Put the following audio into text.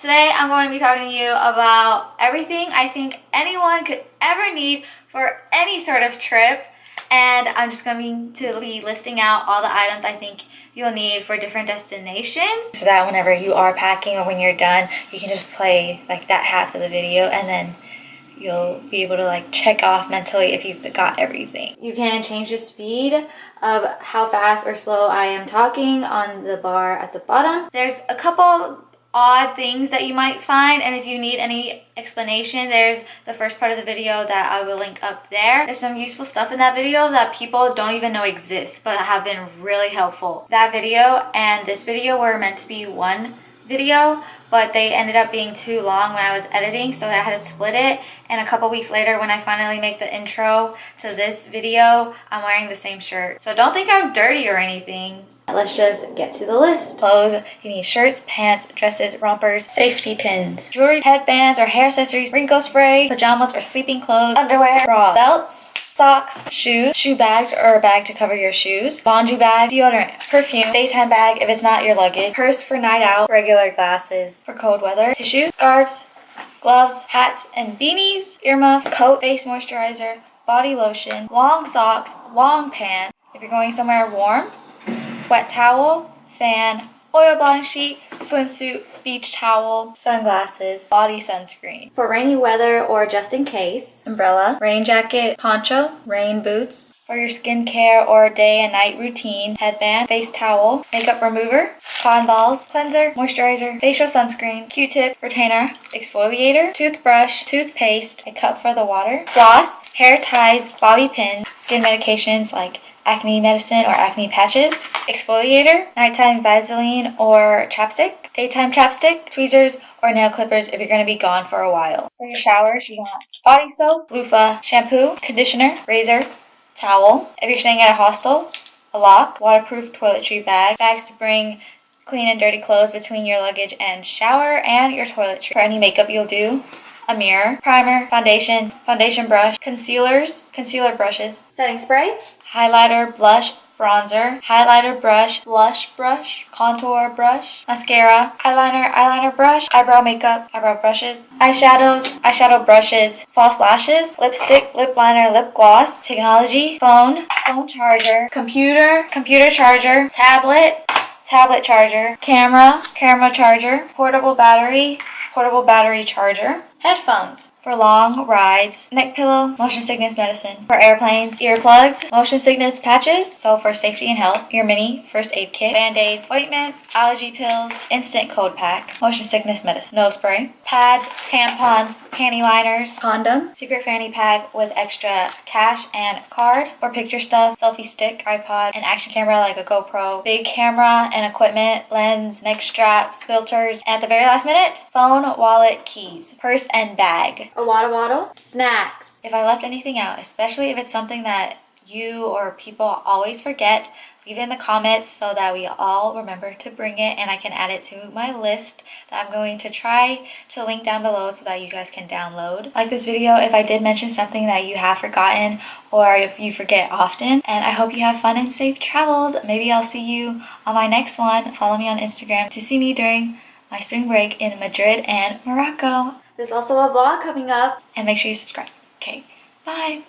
Today I'm going to be talking to you about everything I think anyone could ever need for any sort of trip. And I'm just going to be listing out all the items I think you'll need for different destinations, so that whenever you are packing or when you're done, you can just play like that half of the video and then you'll be able to like check off mentally if you've got everything. You can change the speed of how fast or slow I am talking on the bar at the bottom. There's a couple odd things that you might find, and if you need any explanation, there's the first part of the video that I will link up there. There's some useful stuff in that video that people don't even know exists but have been really helpful. That video and this video were meant to be one video, but they ended up being too long when I was editing, so I had to split it. And a couple weeks later, when I finally make the intro to this video, I'm wearing the same shirt. So don't think I'm dirty or anything. Let's just get to the list. Clothes, you need shirts, pants, dresses, rompers, safety pins, jewelry, headbands or hair accessories, wrinkle spray, pajamas or sleeping clothes, underwear, bras, belts, socks, shoes, shoe bags or a bag to cover your shoes, laundry bag, deodorant, perfume, daytime bag if it's not your luggage, purse for night out, regular glasses for cold weather, tissues, scarves, gloves, hats and beanies, earmuff, coat, face moisturizer, body lotion, long socks, long pants if you're going somewhere warm, sweat towel, fan, oil blotting sheet, swimsuit, beach towel, sunglasses, body sunscreen. For rainy weather or just in case, umbrella, rain jacket, poncho, rain boots. For your skincare or day and night routine, headband, face towel, makeup remover, cotton balls, cleanser, moisturizer, facial sunscreen, Q-tip, retainer, exfoliator, toothbrush, toothpaste, a cup for the water, floss, hair ties, bobby pins, skin medications like acne medicine or acne patches, exfoliator, nighttime Vaseline or chapstick, daytime chapstick, tweezers or nail clippers if you're going to be gone for a while. For your showers, you want body soap, loofah, shampoo, conditioner, razor, towel. If you're staying at a hostel, a lock, waterproof toiletry bag, bags to bring clean and dirty clothes between your luggage and shower, and your toiletry. For any makeup you'll do, a mirror, primer, foundation, foundation brush, concealers, concealer brushes, setting spray, highlighter, blush, bronzer, highlighter brush, blush brush, contour brush, mascara, eyeliner, eyeliner brush, eyebrow makeup, eyebrow brushes, eyeshadows, eyeshadow brushes, false lashes, lipstick, lip liner, lip gloss, technology, phone, phone charger, computer, computer charger, tablet, tablet charger, camera, camera charger, portable battery charger, headphones for long rides, neck pillow, motion sickness medicine, for airplanes, earplugs, motion sickness patches, so for safety and health, your mini first aid kit, band-aids, ointments, allergy pills, instant cold pack, motion sickness medicine, nose spray, pads, tampons, panty liners, condom, secret fanny pack with extra cash and card, or picture stuff, selfie stick, tripod, an action camera like a GoPro, big camera and equipment, lens, neck straps, filters, and at the very last minute, phone, wallet, keys, purse, and bag. A water bottle, snacks. If I left anything out, especially if it's something that you or people always forget, leave it in the comments so that we all remember to bring it and I can add it to my list that I'm going to try to link down below so that you guys can download. Like this video if I did mention something that you have forgotten or if you forget often. And I hope you have fun and safe travels. Maybe I'll see you on my next one. Follow me on Instagram to see me during my spring break in Madrid and Morocco. There's also a vlog coming up, and make sure you subscribe. Okay, bye!